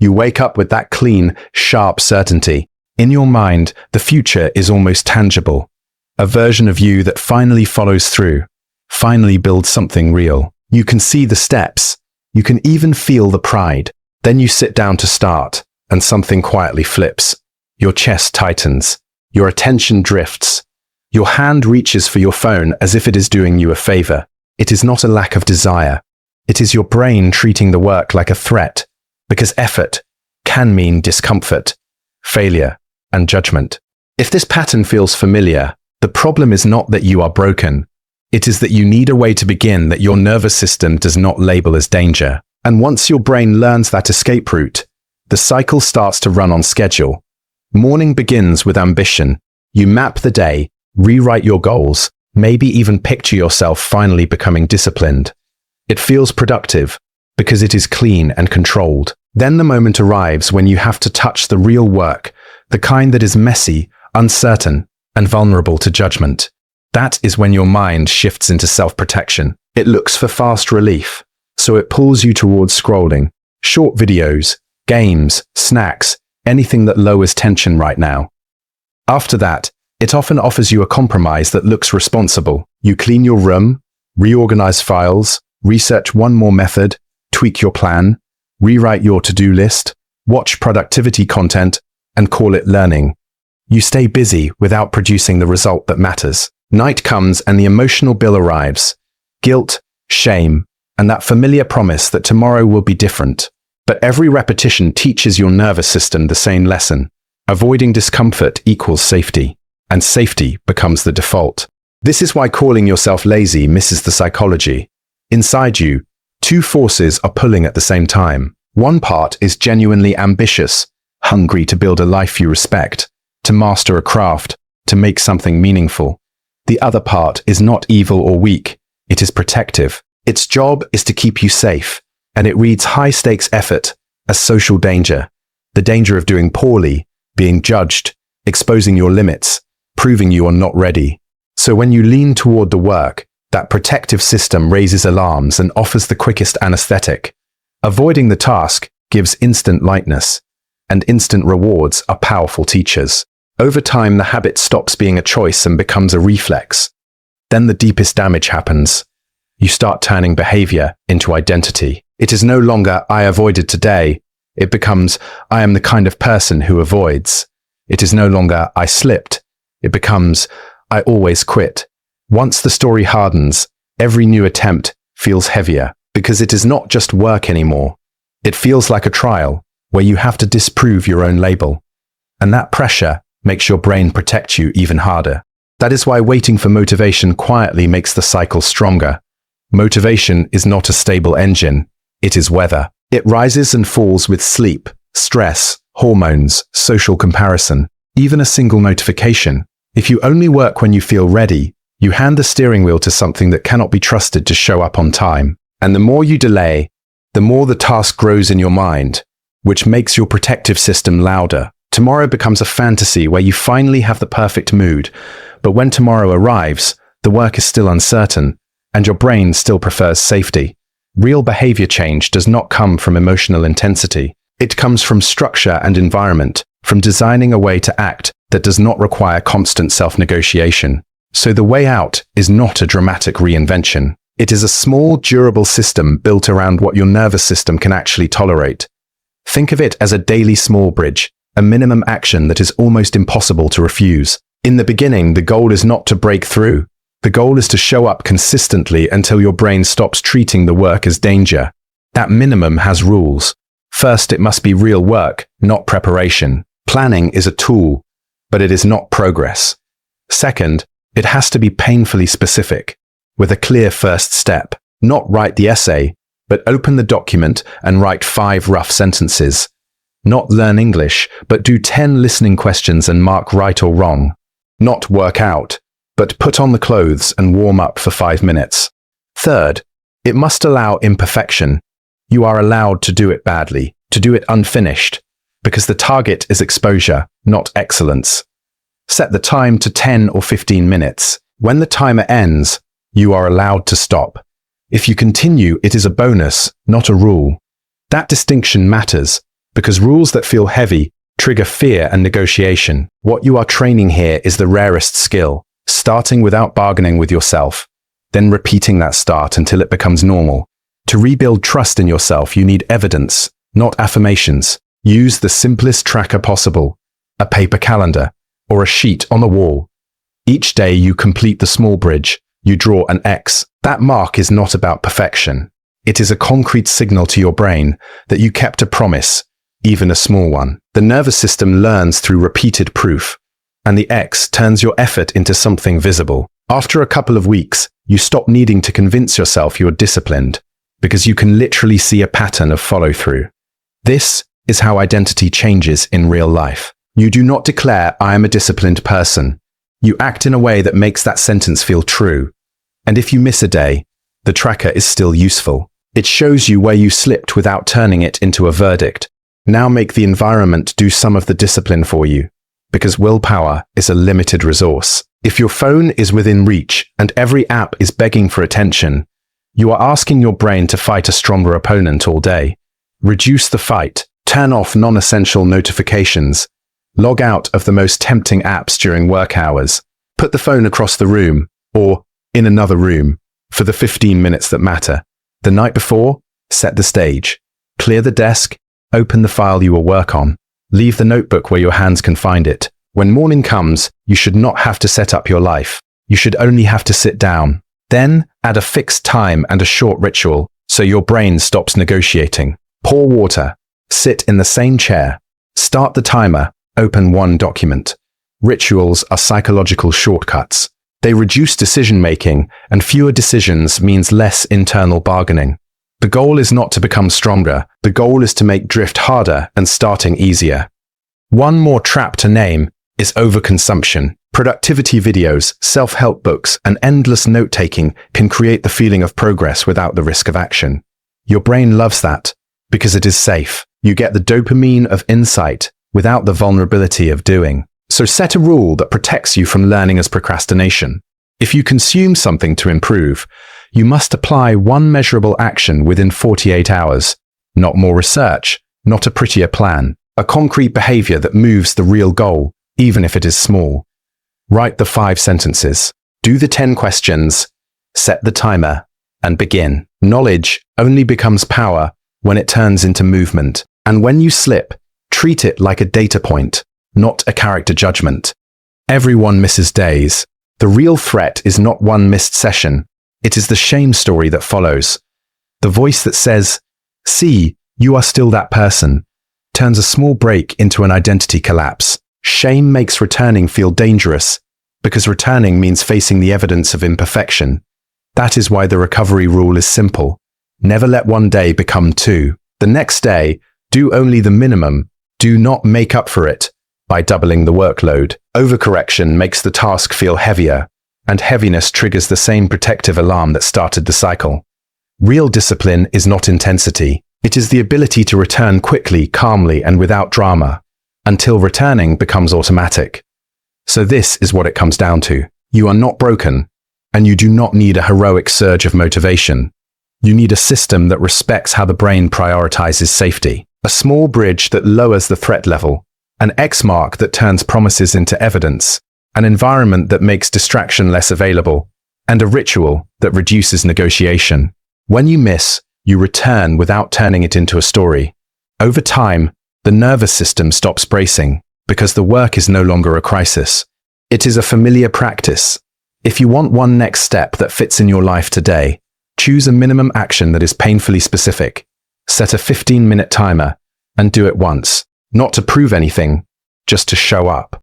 You wake up with that clean, sharp certainty. In your mind, the future is almost tangible. A version of you that finally follows through, finally builds something real. You can see the steps. You can even feel the pride. Then you sit down to start, and something quietly flips. Your chest tightens. Your attention drifts. Your hand reaches for your phone as if it is doing you a favor. It is not a lack of desire. It is your brain treating the work like a threat, because effort can mean discomfort, failure, and judgment. If this pattern feels familiar, the problem is not that you are broken. It is that you need a way to begin that your nervous system does not label as danger. And once your brain learns that escape route, the cycle starts to run on schedule. Morning begins with ambition. You map the day, rewrite your goals, maybe even picture yourself finally becoming disciplined. It feels productive because it is clean and controlled. Then the moment arrives when you have to touch the real work, the kind that is messy, uncertain, and vulnerable to judgment. That is when your mind shifts into self-protection. It looks for fast relief, so it pulls you towards scrolling, short videos, games, snacks, anything that lowers tension right now. After that, it often offers you a compromise that looks responsible. You clean your room, reorganize files, research one more method, tweak your plan, rewrite your to-do list, watch productivity content, and call it learning. You stay busy without producing the result that matters. Night comes and the emotional bill arrives. Guilt, shame, and that familiar promise that tomorrow will be different. But every repetition teaches your nervous system the same lesson. Avoiding discomfort equals safety, and safety becomes the default. This is why calling yourself lazy misses the psychology. Inside you, two forces are pulling at the same time. One part is genuinely ambitious, hungry to build a life you respect, to master a craft, to make something meaningful. The other part is not evil or weak. It is protective. Its job is to keep you safe, and it reads high-stakes effort as social danger, the danger of doing poorly, being judged, exposing your limits, proving you are not ready. So when you lean toward the work, that protective system raises alarms and offers the quickest anesthetic. Avoiding the task gives instant lightness, and instant rewards are powerful teachers. Over time, the habit stops being a choice and becomes a reflex. Then the deepest damage happens. You start turning behavior into identity. It is no longer, I avoided today. It becomes, I am the kind of person who avoids. It is no longer, I slipped. It becomes, I always quit. Once the story hardens, every new attempt feels heavier, because it is not just work anymore. It feels like a trial, where you have to disprove your own label. And that pressure makes your brain protect you even harder. That is why waiting for motivation quietly makes the cycle stronger. Motivation is not a stable engine. It is weather. It rises and falls with sleep, stress, hormones, social comparison, even a single notification. If you only work when you feel ready, you hand the steering wheel to something that cannot be trusted to show up on time. And the more you delay, the more the task grows in your mind, which makes your protective system louder. Tomorrow becomes a fantasy where you finally have the perfect mood, but when tomorrow arrives, the work is still uncertain, and your brain still prefers safety. Real behavior change does not come from emotional intensity. It comes from structure and environment, from designing a way to act that does not require constant self-negotiation. So the way out is not a dramatic reinvention. It is a small, durable system built around what your nervous system can actually tolerate. Think of it as a daily small bridge, a minimum action that is almost impossible to refuse. In the beginning, the goal is not to break through. The goal is to show up consistently until your brain stops treating the work as danger. That minimum has rules. First, it must be real work, not preparation. Planning is a tool, but it is not progress. Second, it has to be painfully specific, with a clear first step. Not write the essay, but open the document and write 5 rough sentences. Not learn English, but do 10 listening questions and mark right or wrong. Not work out, but put on the clothes and warm up for 5 minutes. Third, it must allow imperfection. You are allowed to do it badly, to do it unfinished, because the target is exposure, not excellence. Set the time to 10 or 15 minutes. When the timer ends, you are allowed to stop. If you continue, it is a bonus, not a rule. That distinction matters, because rules that feel heavy trigger fear and negotiation. What you are training here is the rarest skill, starting without bargaining with yourself, then repeating that start until it becomes normal. To rebuild trust in yourself, you need evidence, not affirmations. Use the simplest tracker possible, a paper calendar, or a sheet on the wall. Each day you complete the small bridge, you draw an X. That mark is not about perfection. It is a concrete signal to your brain that you kept a promise, even a small one. The nervous system learns through repeated proof, and the X turns your effort into something visible. After a couple of weeks, you stop needing to convince yourself you're disciplined, because you can literally see a pattern of follow-through. This is how identity changes in real life. You do not declare, "I am a disciplined person." You act in a way that makes that sentence feel true. And if you miss a day, the tracker is still useful. It shows you where you slipped without turning it into a verdict. Now make the environment do some of the discipline for you, because willpower is a limited resource. If your phone is within reach and every app is begging for attention, you are asking your brain to fight a stronger opponent all day. Reduce the fight. Turn off non-essential notifications. Log out of the most tempting apps during work hours. Put the phone across the room, or in another room, for the 15 minutes that matter. The night before, set the stage. Clear the desk, open the file you will work on. Leave the notebook where your hands can find it. When morning comes, you should not have to set up your life. You should only have to sit down. Then, add a fixed time and a short ritual, so your brain stops negotiating. Pour water. Sit in the same chair. Start the timer. Open one document. Rituals are psychological shortcuts. They reduce decision-making, and fewer decisions means less internal bargaining. The goal is not to become stronger. The goal is to make drift harder and starting easier. One more trap to name is overconsumption. Productivity videos, self-help books, and endless note-taking can create the feeling of progress without the risk of action. Your brain loves that because it is safe. You get the dopamine of insight without the vulnerability of doing. So set a rule that protects you from learning as procrastination. If you consume something to improve, you must apply one measurable action within 48 hours. Not more research, not a prettier plan. A concrete behavior that moves the real goal, even if it is small. Write the 5 sentences. Do the 10 questions. Set the timer, and begin. Knowledge only becomes power when it turns into movement. And when you slip, treat it like a data point, not a character judgment. Everyone misses days. The real threat is not one missed session. It is the shame story that follows. The voice that says, "See, you are still that person," turns a small break into an identity collapse. Shame makes returning feel dangerous, because returning means facing the evidence of imperfection. That is why the recovery rule is simple. Never let one day become 2. The next day, do only the minimum. Do not make up for it by doubling the workload. Overcorrection makes the task feel heavier, and heaviness triggers the same protective alarm that started the cycle. Real discipline is not intensity. It is the ability to return quickly, calmly, and without drama, until returning becomes automatic. So this is what it comes down to. You are not broken, and you do not need a heroic surge of motivation. You need a system that respects how the brain prioritizes safety. A small bridge that lowers the threat level, an X mark that turns promises into evidence, an environment that makes distraction less available, and a ritual that reduces negotiation. When you miss, you return without turning it into a story. Over time, the nervous system stops bracing because the work is no longer a crisis. It is a familiar practice. If you want one next step that fits in your life today, choose a minimum action that is painfully specific. Set a 15-minute timer and do it once, not to prove anything, just to show up.